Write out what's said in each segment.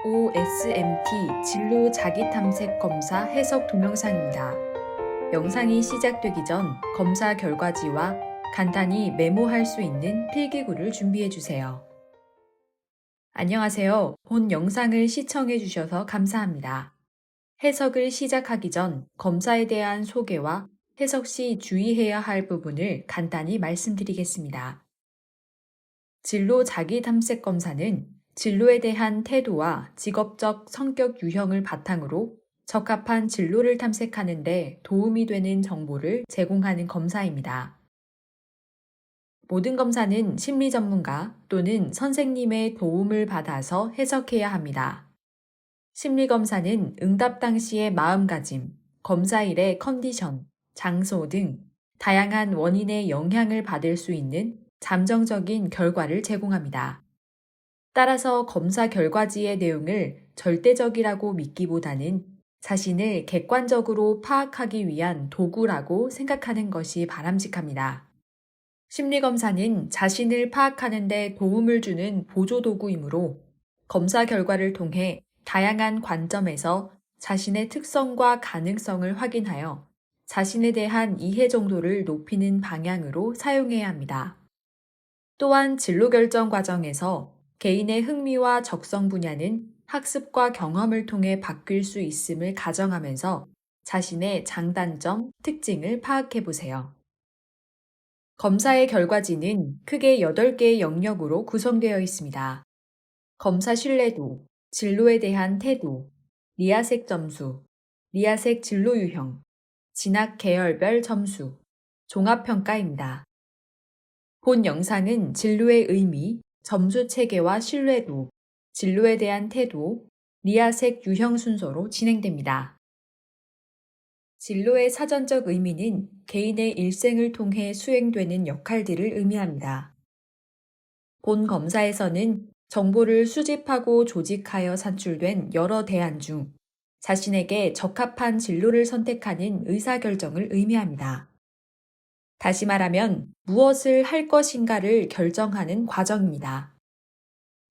OSMT 진로 자기탐색 검사 해석 동영상입니다. 영상이 시작되기 전 검사 결과지와 간단히 메모할 수 있는 필기구를 준비해 주세요. 안녕하세요. 본 영상을 시청해 주셔서 감사합니다. 해석을 시작하기 전 검사에 대한 소개와 해석 시 주의해야 할 부분을 간단히 말씀드리겠습니다. 진로 자기탐색 검사는 진로에 대한 태도와 직업적 성격 유형을 바탕으로 적합한 진로를 탐색하는 데 도움이 되는 정보를 제공하는 검사입니다. 모든 검사는 심리 전문가 또는 선생님의 도움을 받아서 해석해야 합니다. 심리 검사는 응답 당시의 마음가짐, 검사일의 컨디션, 장소 등 다양한 원인의 영향을 받을 수 있는 잠정적인 결과를 제공합니다. 따라서 검사 결과지의 내용을 절대적이라고 믿기보다는 자신을 객관적으로 파악하기 위한 도구라고 생각하는 것이 바람직합니다. 심리검사는 자신을 파악하는 데 도움을 주는 보조도구이므로 검사 결과를 통해 다양한 관점에서 자신의 특성과 가능성을 확인하여 자신에 대한 이해 정도를 높이는 방향으로 사용해야 합니다. 또한 진로 결정 과정에서 개인의 흥미와 적성 분야는 학습과 경험을 통해 바뀔 수 있음을 가정하면서 자신의 장단점, 특징을 파악해 보세요. 검사의 결과지는 크게 8개의 영역으로 구성되어 있습니다. 검사 신뢰도, 진로에 대한 태도, 리아색 점수, 리아색 진로 유형, 진학 계열별 점수, 종합평가입니다. 본 영상은 진로의 의미, 점수 체계와 신뢰도, 진로에 대한 태도, 리아색 유형 순서로 진행됩니다. 진로의 사전적 의미는 개인의 일생을 통해 수행되는 역할들을 의미합니다. 본 검사에서는 정보를 수집하고 조직하여 산출된 여러 대안 중 자신에게 적합한 진로를 선택하는 의사결정을 의미합니다. 다시 말하면 무엇을 할 것인가를 결정하는 과정입니다.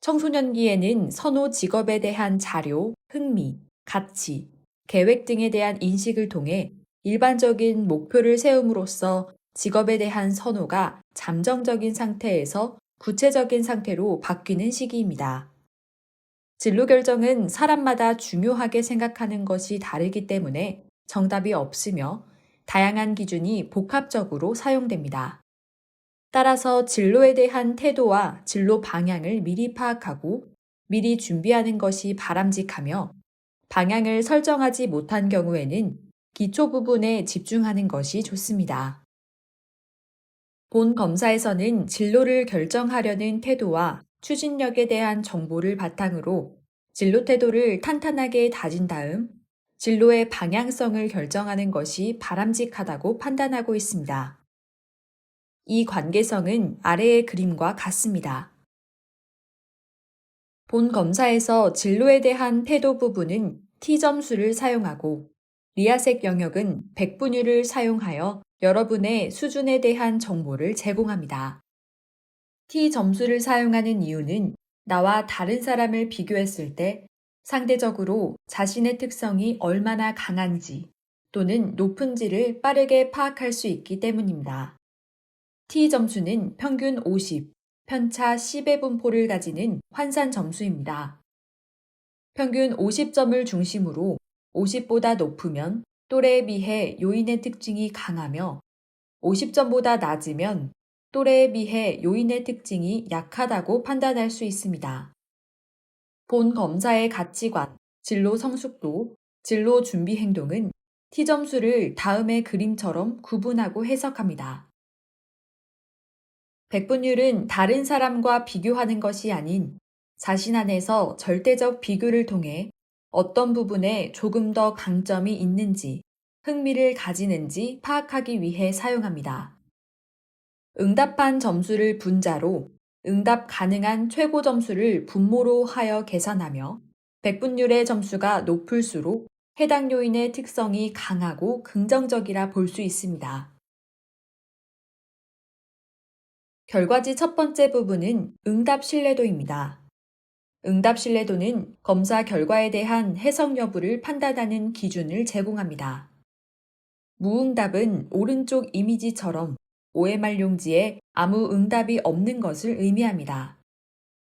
청소년기에는 선호 직업에 대한 자료, 흥미, 가치, 계획 등에 대한 인식을 통해 일반적인 목표를 세움으로써 직업에 대한 선호가 잠정적인 상태에서 구체적인 상태로 바뀌는 시기입니다. 진로 결정은 사람마다 중요하게 생각하는 것이 다르기 때문에 정답이 없으며 다양한 기준이 복합적으로 사용됩니다. 따라서 진로에 대한 태도와 진로 방향을 미리 파악하고 미리 준비하는 것이 바람직하며 방향을 설정하지 못한 경우에는 기초 부분에 집중하는 것이 좋습니다. 본 검사에서는 진로를 결정하려는 태도와 추진력에 대한 정보를 바탕으로 진로 태도를 탄탄하게 다진 다음 진로의 방향성을 결정하는 것이 바람직하다고 판단하고 있습니다. 이 관계성은 아래의 그림과 같습니다. 본 검사에서 진로에 대한 태도 부분은 T점수를 사용하고 리아색 영역은 백분율을 사용하여 여러분의 수준에 대한 정보를 제공합니다. T점수를 사용하는 이유는 나와 다른 사람을 비교했을 때 상대적으로 자신의 특성이 얼마나 강한지 또는 높은지를 빠르게 파악할 수 있기 때문입니다. T점수는 평균 50, 편차 10의 분포를 가지는 환산 점수입니다. 평균 50점을 중심으로 50보다 높으면 또래에 비해 요인의 특징이 강하며 50점보다 낮으면 또래에 비해 요인의 특징이 약하다고 판단할 수 있습니다. 본 검사의 가치관, 진로 성숙도, 진로 준비 행동은 T점수를 다음의 그림처럼 구분하고 해석합니다. 백분율은 다른 사람과 비교하는 것이 아닌 자신 안에서 절대적 비교를 통해 어떤 부분에 조금 더 강점이 있는지, 흥미를 가지는지 파악하기 위해 사용합니다. 응답한 점수를 분자로 응답 가능한 최고 점수를 분모로 하여 계산하며 백분율의 점수가 높을수록 해당 요인의 특성이 강하고 긍정적이라 볼 수 있습니다. 결과지 첫 번째 부분은 응답 신뢰도입니다. 응답 신뢰도는 검사 결과에 대한 해석 여부를 판단하는 기준을 제공합니다. 무응답은 오른쪽 이미지처럼 OMR 용지에 아무 응답이 없는 것을 의미합니다.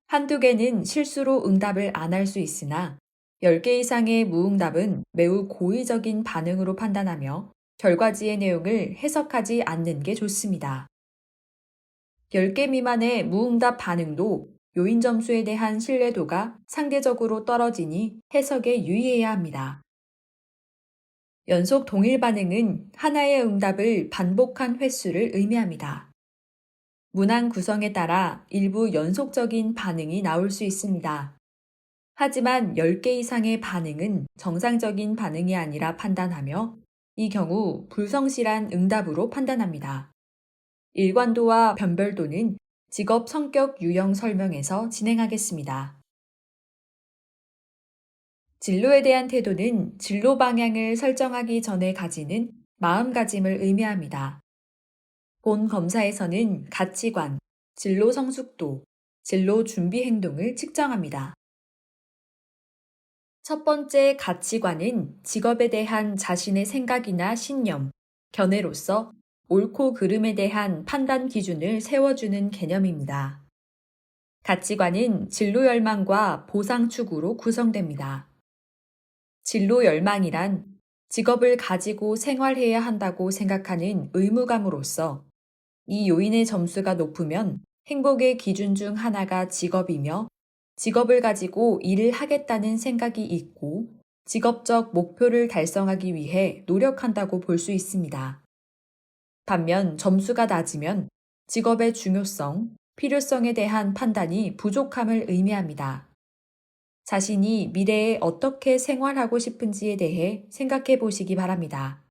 한두 개는 실수로 응답을 안 할 수 있으나 10개 이상의 무응답은 매우 고의적인 반응으로 판단하며 결과지의 내용을 해석하지 않는 게 좋습니다. 10개 미만의 무응답 반응도 요인 점수에 대한 신뢰도가 상대적으로 떨어지니 해석에 유의해야 합니다. 연속 동일 반응은 하나의 응답을 반복한 횟수를 의미합니다. 문항 구성에 따라 일부 연속적인 반응이 나올 수 있습니다. 하지만 10개 이상의 반응은 정상적인 반응이 아니라 판단하며 이 경우 불성실한 응답으로 판단합니다. 일관도와 변별도는 직업 성격 유형 설명에서 진행하겠습니다. 진로에 대한 태도는 진로 방향을 설정하기 전에 가지는 마음가짐을 의미합니다. 본 검사에서는 가치관, 진로 성숙도, 진로 준비 행동을 측정합니다. 첫 번째 가치관은 직업에 대한 자신의 생각이나 신념, 견해로서 옳고 그름에 대한 판단 기준을 세워주는 개념입니다. 가치관은 진로 열망과 보상 추구로 구성됩니다. 진로 열망이란 직업을 가지고 생활해야 한다고 생각하는 의무감으로서 이 요인의 점수가 높으면 행복의 기준 중 하나가 직업이며 직업을 가지고 일을 하겠다는 생각이 있고 직업적 목표를 달성하기 위해 노력한다고 볼 수 있습니다. 반면 점수가 낮으면 직업의 중요성, 필요성에 대한 판단이 부족함을 의미합니다. 자신이 미래에 어떻게 생활하고 싶은지에 대해 생각해 보시기 바랍니다.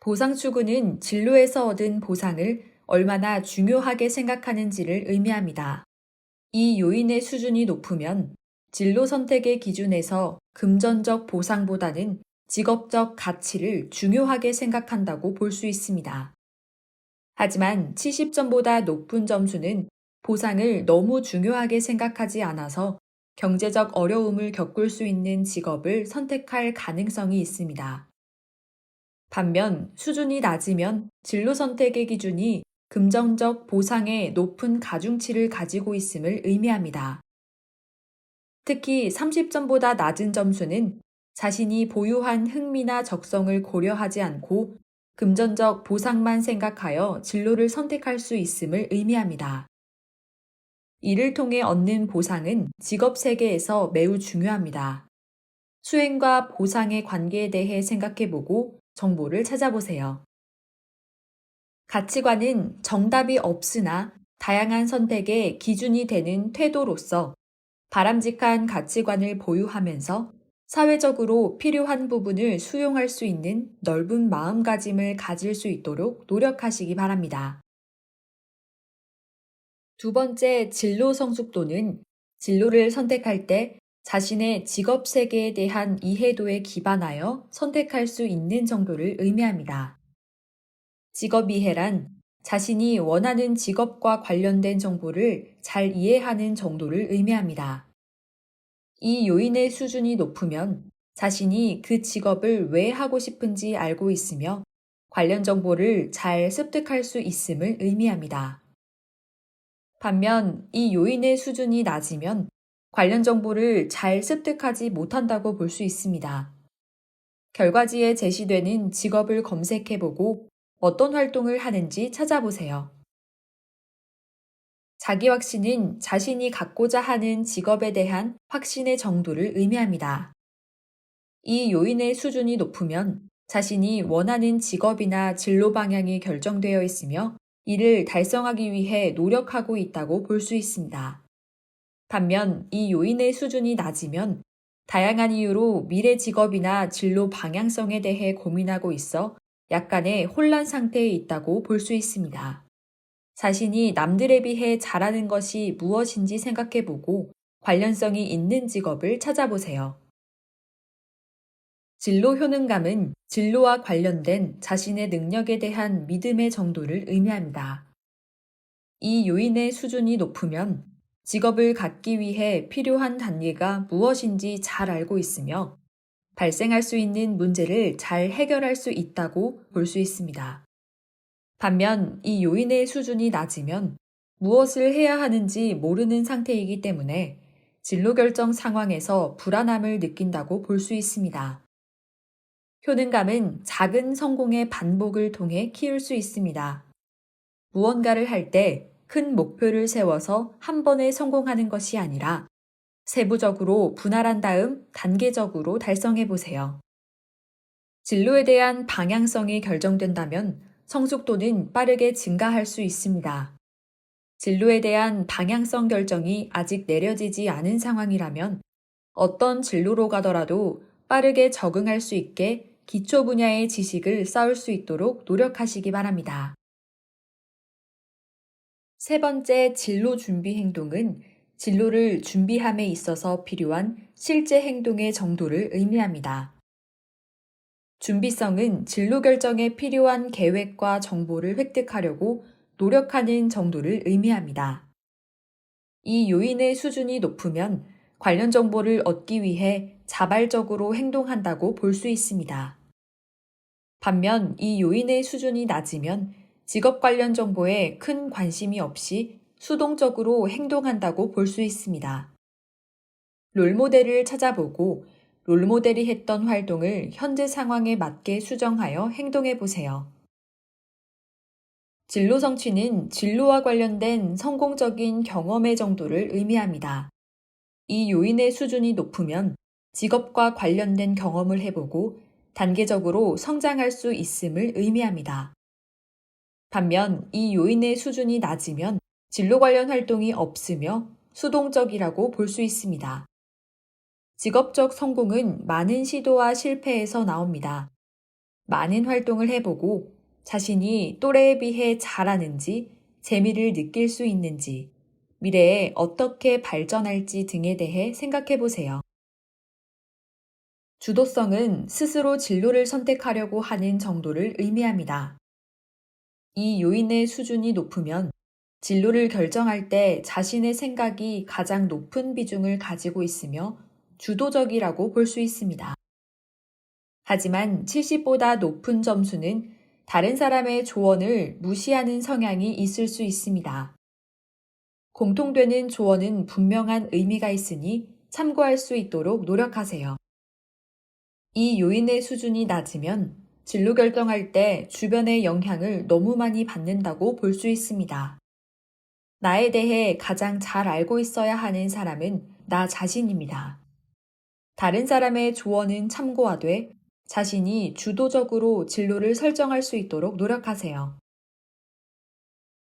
보상 추구는 진로에서 얻은 보상을 얼마나 중요하게 생각하는지를 의미합니다. 이 요인의 수준이 높으면 진로 선택의 기준에서 금전적 보상보다는 직업적 가치를 중요하게 생각한다고 볼 수 있습니다. 하지만 70점보다 높은 점수는 보상을 너무 중요하게 생각하지 않아서 경제적 어려움을 겪을 수 있는 직업을 선택할 가능성이 있습니다. 반면 수준이 낮으면 진로 선택의 기준이 금전적 보상에 높은 가중치를 가지고 있음을 의미합니다. 특히 30점보다 낮은 점수는 자신이 보유한 흥미나 적성을 고려하지 않고 금전적 보상만 생각하여 진로를 선택할 수 있음을 의미합니다. 이를 통해 얻는 보상은 직업 세계에서 매우 중요합니다. 수행과 보상의 관계에 대해 생각해보고 정보를 찾아보세요. 가치관은 정답이 없으나 다양한 선택의 기준이 되는 태도로서 바람직한 가치관을 보유하면서 사회적으로 필요한 부분을 수용할 수 있는 넓은 마음가짐을 가질 수 있도록 노력하시기 바랍니다. 두 번째 진로 성숙도는 진로를 선택할 때 자신의 직업 세계에 대한 이해도에 기반하여 선택할 수 있는 정도를 의미합니다. 직업 이해란 자신이 원하는 직업과 관련된 정보를 잘 이해하는 정도를 의미합니다. 이 요인의 수준이 높으면 자신이 그 직업을 왜 하고 싶은지 알고 있으며 관련 정보를 잘 습득할 수 있음을 의미합니다. 반면 이 요인의 수준이 낮으면 관련 정보를 잘 습득하지 못한다고 볼 수 있습니다. 결과지에 제시되는 직업을 검색해보고 어떤 활동을 하는지 찾아보세요. 자기 확신은 자신이 갖고자 하는 직업에 대한 확신의 정도를 의미합니다. 이 요인의 수준이 높으면 자신이 원하는 직업이나 진로 방향이 결정되어 있으며 이를 달성하기 위해 노력하고 있다고 볼 수 있습니다. 반면 이 요인의 수준이 낮으면 다양한 이유로 미래 직업이나 진로 방향성에 대해 고민하고 있어 약간의 혼란 상태에 있다고 볼 수 있습니다. 자신이 남들에 비해 잘하는 것이 무엇인지 생각해보고 관련성이 있는 직업을 찾아보세요. 진로 효능감은 진로와 관련된 자신의 능력에 대한 믿음의 정도를 의미합니다. 이 요인의 수준이 높으면 직업을 갖기 위해 필요한 단계가 무엇인지 잘 알고 있으며 발생할 수 있는 문제를 잘 해결할 수 있다고 볼 수 있습니다. 반면 이 요인의 수준이 낮으면 무엇을 해야 하는지 모르는 상태이기 때문에 진로 결정 상황에서 불안함을 느낀다고 볼 수 있습니다. 효능감은 작은 성공의 반복을 통해 키울 수 있습니다. 무언가를 할 때 큰 목표를 세워서 한 번에 성공하는 것이 아니라 세부적으로 분할한 다음 단계적으로 달성해 보세요. 진로에 대한 방향성이 결정된다면 성숙도는 빠르게 증가할 수 있습니다. 진로에 대한 방향성 결정이 아직 내려지지 않은 상황이라면 어떤 진로로 가더라도 빠르게 적응할 수 있게 기초 분야의 지식을 쌓을 수 있도록 노력하시기 바랍니다. 세 번째 진로 준비 행동은 진로를 준비함에 있어서 필요한 실제 행동의 정도를 의미합니다. 준비성은 진로 결정에 필요한 계획과 정보를 획득하려고 노력하는 정도를 의미합니다. 이 요인의 수준이 높으면 관련 정보를 얻기 위해 자발적으로 행동한다고 볼 수 있습니다. 반면 이 요인의 수준이 낮으면 직업 관련 정보에 큰 관심이 없이 수동적으로 행동한다고 볼 수 있습니다. 롤모델을 찾아보고 롤모델이 했던 활동을 현재 상황에 맞게 수정하여 행동해 보세요. 진로 성취는 진로와 관련된 성공적인 경험의 정도를 의미합니다. 이 요인의 수준이 높으면 직업과 관련된 경험을 해보고 단계적으로 성장할 수 있음을 의미합니다. 반면 이 요인의 수준이 낮으면 진로 관련 활동이 없으며 수동적이라고 볼 수 있습니다. 직업적 성공은 많은 시도와 실패에서 나옵니다. 많은 활동을 해보고 자신이 또래에 비해 잘하는지, 재미를 느낄 수 있는지, 미래에 어떻게 발전할지 등에 대해 생각해 보세요. 주도성은 스스로 진로를 선택하려고 하는 정도를 의미합니다. 이 요인의 수준이 높으면 진로를 결정할 때 자신의 생각이 가장 높은 비중을 가지고 있으며 주도적이라고 볼 수 있습니다. 하지만 70보다 높은 점수는 다른 사람의 조언을 무시하는 성향이 있을 수 있습니다. 공통되는 조언은 분명한 의미가 있으니 참고할 수 있도록 노력하세요. 이 요인의 수준이 낮으면 진로 결정할 때 주변의 영향을 너무 많이 받는다고 볼 수 있습니다. 나에 대해 가장 잘 알고 있어야 하는 사람은 나 자신입니다. 다른 사람의 조언은 참고하되 자신이 주도적으로 진로를 설정할 수 있도록 노력하세요.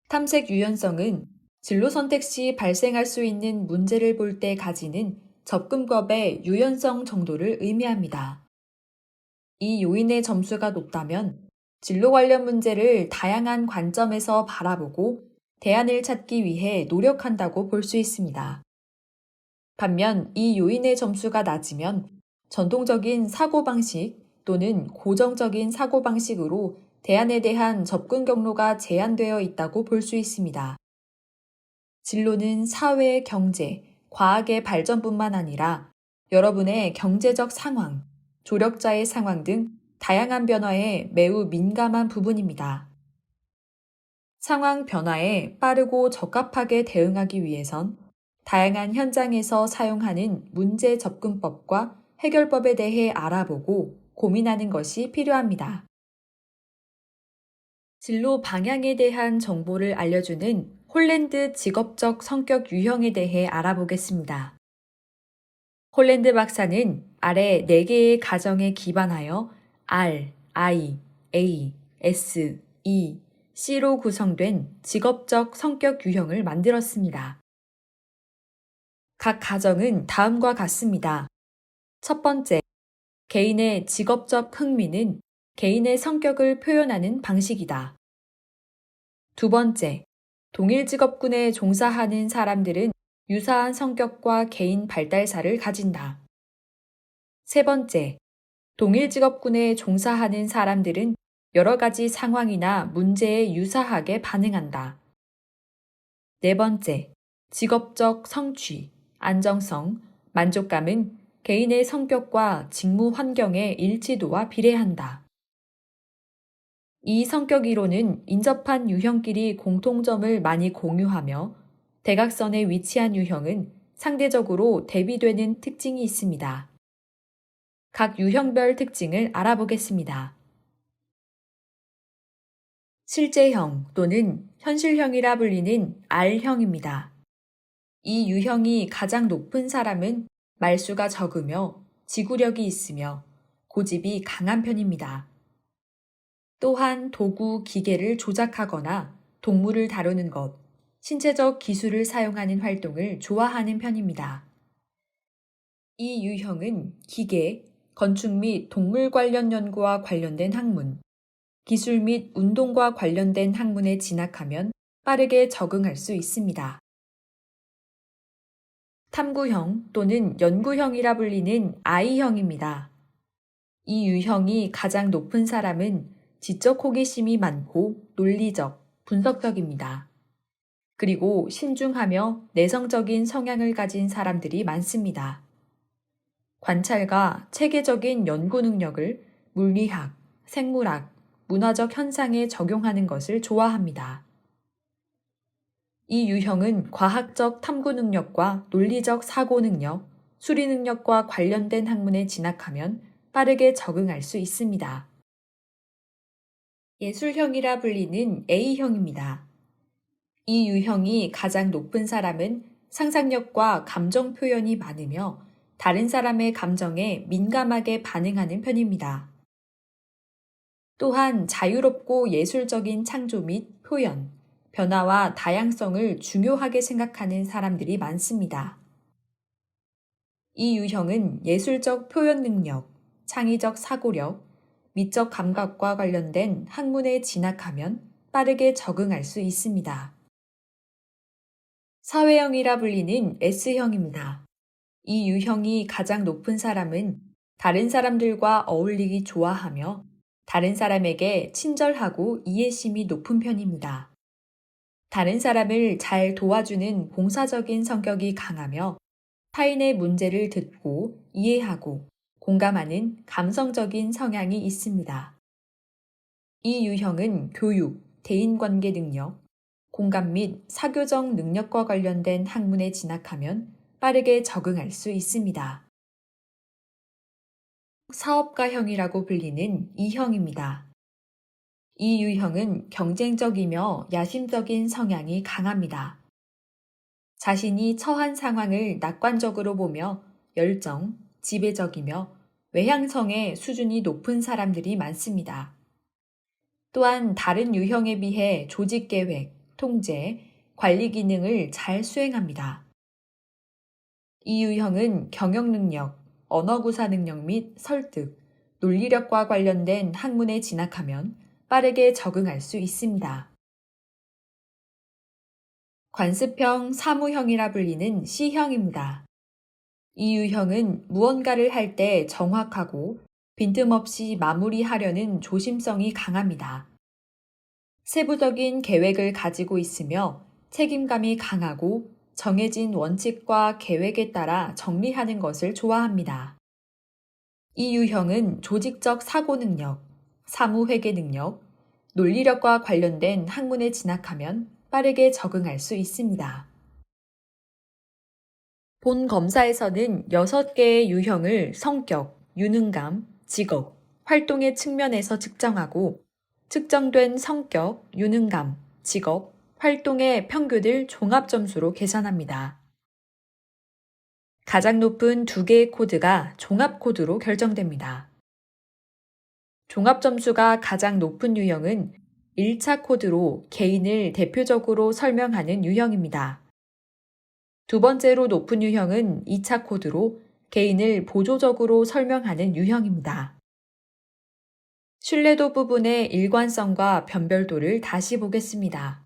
탐색 유연성은 진로 선택 시 발생할 수 있는 문제를 볼 때 가지는 접근법의 유연성 정도를 의미합니다. 이 요인의 점수가 높다면 진로 관련 문제를 다양한 관점에서 바라보고 대안을 찾기 위해 노력한다고 볼 수 있습니다. 반면 이 요인의 점수가 낮으면 전통적인 사고방식 또는 고정적인 사고방식으로 대안에 대한 접근 경로가 제한되어 있다고 볼 수 있습니다. 진로는 사회, 경제, 과학의 발전뿐만 아니라 여러분의 경제적 상황, 조력자의 상황 등 다양한 변화에 매우 민감한 부분입니다. 상황 변화에 빠르고 적합하게 대응하기 위해선 다양한 현장에서 사용하는 문제 접근법과 해결법에 대해 알아보고 고민하는 것이 필요합니다. 진로 방향에 대한 정보를 알려주는 홀랜드 직업적 성격 유형에 대해 알아보겠습니다. 홀랜드 박사는 아래 4개의 가정에 기반하여 R, I, A, S, E, C로 구성된 직업적 성격 유형을 만들었습니다. 각 가정은 다음과 같습니다. 첫 번째, 개인의 직업적 흥미는 개인의 성격을 표현하는 방식이다. 두 번째, 동일 직업군에 종사하는 사람들은 유사한 성격과 개인 발달사를 가진다. 세 번째, 동일 직업군에 종사하는 사람들은 여러 가지 상황이나 문제에 유사하게 반응한다. 네 번째, 직업적 성취, 안정성, 만족감은 개인의 성격과 직무 환경의 일치도와 비례한다. 이 성격 이론은 인접한 유형끼리 공통점을 많이 공유하며 대각선에 위치한 유형은 상대적으로 대비되는 특징이 있습니다. 각 유형별 특징을 알아보겠습니다. 실제형 또는 현실형이라 불리는 R형입니다. 이 유형이 가장 높은 사람은 말수가 적으며 지구력이 있으며 고집이 강한 편입니다. 또한 도구, 기계를 조작하거나 동물을 다루는 것, 신체적 기술을 사용하는 활동을 좋아하는 편입니다. 이 유형은 기계, 건축 및 동물 관련 연구와 관련된 학문, 기술 및 운동과 관련된 학문에 진학하면 빠르게 적응할 수 있습니다. 탐구형 또는 연구형이라 불리는 I형입니다. 이 유형이 가장 높은 사람은 지적 호기심이 많고 논리적, 분석적입니다. 그리고 신중하며 내성적인 성향을 가진 사람들이 많습니다. 관찰과 체계적인 연구 능력을 물리학, 생물학, 문화적 현상에 적용하는 것을 좋아합니다. 이 유형은 과학적 탐구 능력과 논리적 사고 능력, 수리 능력과 관련된 학문에 진학하면 빠르게 적응할 수 있습니다. 예술형이라 불리는 A형입니다. 이 유형이 가장 높은 사람은 상상력과 감정 표현이 많으며 다른 사람의 감정에 민감하게 반응하는 편입니다. 또한 자유롭고 예술적인 창조 및 표현, 변화와 다양성을 중요하게 생각하는 사람들이 많습니다. 이 유형은 예술적 표현 능력, 창의적 사고력, 미적 감각과 관련된 학문에 진학하면 빠르게 적응할 수 있습니다. 사회형이라 불리는 S형입니다. 이 유형이 가장 높은 사람은 다른 사람들과 어울리기 좋아하며 다른 사람에게 친절하고 이해심이 높은 편입니다. 다른 사람을 잘 도와주는 봉사적인 성격이 강하며 타인의 문제를 듣고 이해하고 공감하는 감성적인 성향이 있습니다. 이 유형은 교육, 대인관계 능력, 공감 및 사교적 능력과 관련된 학문에 진학하면 빠르게 적응할 수 있습니다. 사업가형이라고 불리는 E형입니다. 이 유형은 경쟁적이며 야심적인 성향이 강합니다. 자신이 처한 상황을 낙관적으로 보며 열정, 지배적이며 외향성의 수준이 높은 사람들이 많습니다. 또한 다른 유형에 비해 조직계획, 통제, 관리 기능을 잘 수행합니다. 이 유형은 경영능력, 언어구사 능력 및 설득, 논리력과 관련된 학문에 진학하면 빠르게 적응할 수 있습니다. 관습형, 사무형이라 불리는 C형입니다. 이 유형은 무언가를 할 때 정확하고 빈틈없이 마무리하려는 조심성이 강합니다. 세부적인 계획을 가지고 있으며 책임감이 강하고 정해진 원칙과 계획에 따라 정리하는 것을 좋아합니다. 이 유형은 조직적 사고 능력, 사무회계 능력, 논리력과 관련된 학문에 진학하면 빠르게 적응할 수 있습니다. 본 검사에서는 6개의 유형을 성격, 유능감, 직업, 활동의 측면에서 측정하고 측정된 성격, 유능감, 직업, 활동의 평균을 종합점수로 계산합니다. 가장 높은 2개의 코드가 종합코드로 결정됩니다. 종합점수가 가장 높은 유형은 1차 코드로 개인을 대표적으로 설명하는 유형입니다. 두 번째로 높은 유형은 2차 코드로 개인을 보조적으로 설명하는 유형입니다. 신뢰도 부분의 일관성과 변별도를 다시 보겠습니다.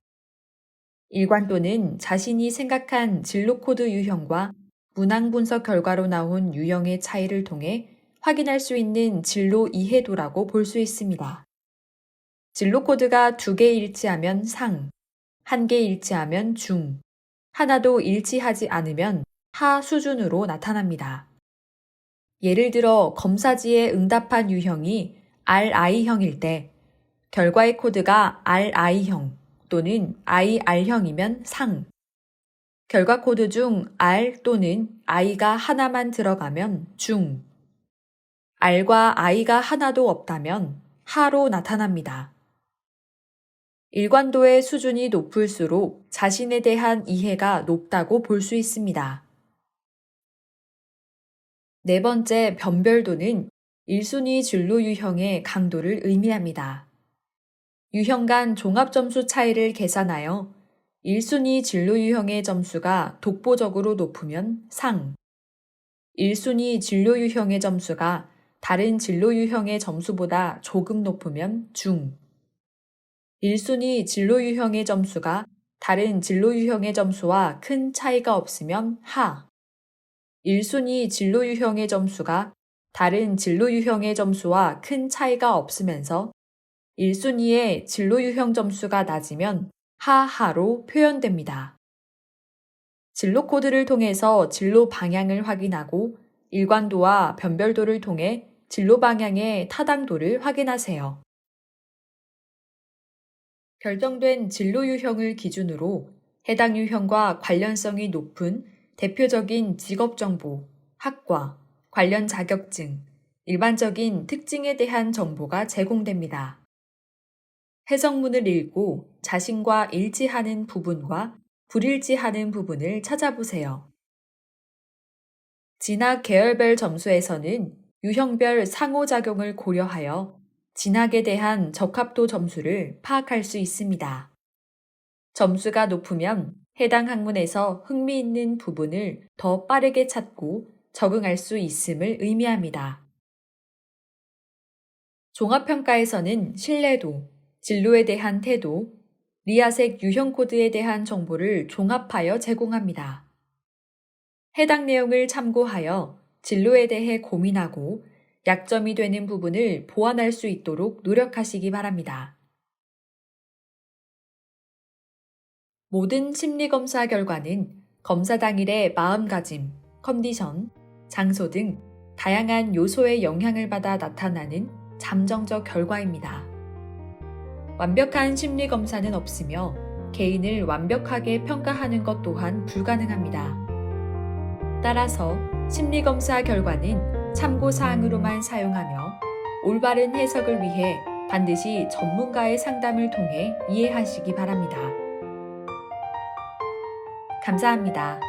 일관도는 자신이 생각한 진로 코드 유형과 문항 분석 결과로 나온 유형의 차이를 통해 확인할 수 있는 진로 이해도라고 볼 수 있습니다. 진로 코드가 2개 일치하면 상, 1개 일치하면 중, 하나도 일치하지 않으면 하 수준으로 나타납니다. 예를 들어 검사지에 응답한 유형이 RI형일 때 결과의 코드가 RI형 또는 IR형이면 상, 결과 코드 중 R 또는 I가 하나만 들어가면 중, R과 I가 하나도 없다면 하로 나타납니다. 일관도의 수준이 높을수록 자신에 대한 이해가 높다고 볼 수 있습니다. 네 번째, 변별도는 1순위 진로 유형의 강도를 의미합니다. 유형 간 종합점수 차이를 계산하여 1순위 진로 유형의 점수가 독보적으로 높으면 상, 1순위 진로 유형의 점수가 다른 진로 유형의 점수보다 조금 높으면 중, 1순위 진로 유형의 점수가 다른 진로 유형의 점수와 큰 차이가 없으면 하, 1순위 진로 유형의 점수가 다른 진로 유형의 점수와 큰 차이가 없으면서 1순위의 진로 유형 점수가 낮으면 하하로 표현됩니다. 진로 코드를 통해서 진로 방향을 확인하고 일관도와 변별도를 통해 진로 방향의 타당도를 확인하세요. 결정된 진로 유형을 기준으로 해당 유형과 관련성이 높은 대표적인 직업정보, 학과, 관련 자격증, 일반적인 특징에 대한 정보가 제공됩니다. 해석문을 읽고 자신과 일치하는 부분과 불일치하는 부분을 찾아보세요. 진학 계열별 점수에서는 유형별 상호작용을 고려하여 진학에 대한 적합도 점수를 파악할 수 있습니다. 점수가 높으면 해당 학문에서 흥미있는 부분을 더 빠르게 찾고 적응할 수 있음을 의미합니다. 종합평가에서는 신뢰도, 진로에 대한 태도, 리아색 유형 코드에 대한 정보를 종합하여 제공합니다. 해당 내용을 참고하여 진로에 대해 고민하고 약점이 되는 부분을 보완할 수 있도록 노력하시기 바랍니다. 모든 심리검사 결과는 검사 당일의 마음가짐, 컨디션, 장소 등 다양한 요소의 영향을 받아 나타나는 잠정적 결과입니다. 완벽한 심리검사는 없으며 개인을 완벽하게 평가하는 것 또한 불가능합니다. 따라서 심리검사 결과는 참고사항으로만 사용하며 올바른 해석을 위해 반드시 전문가의 상담을 통해 이해하시기 바랍니다. 감사합니다.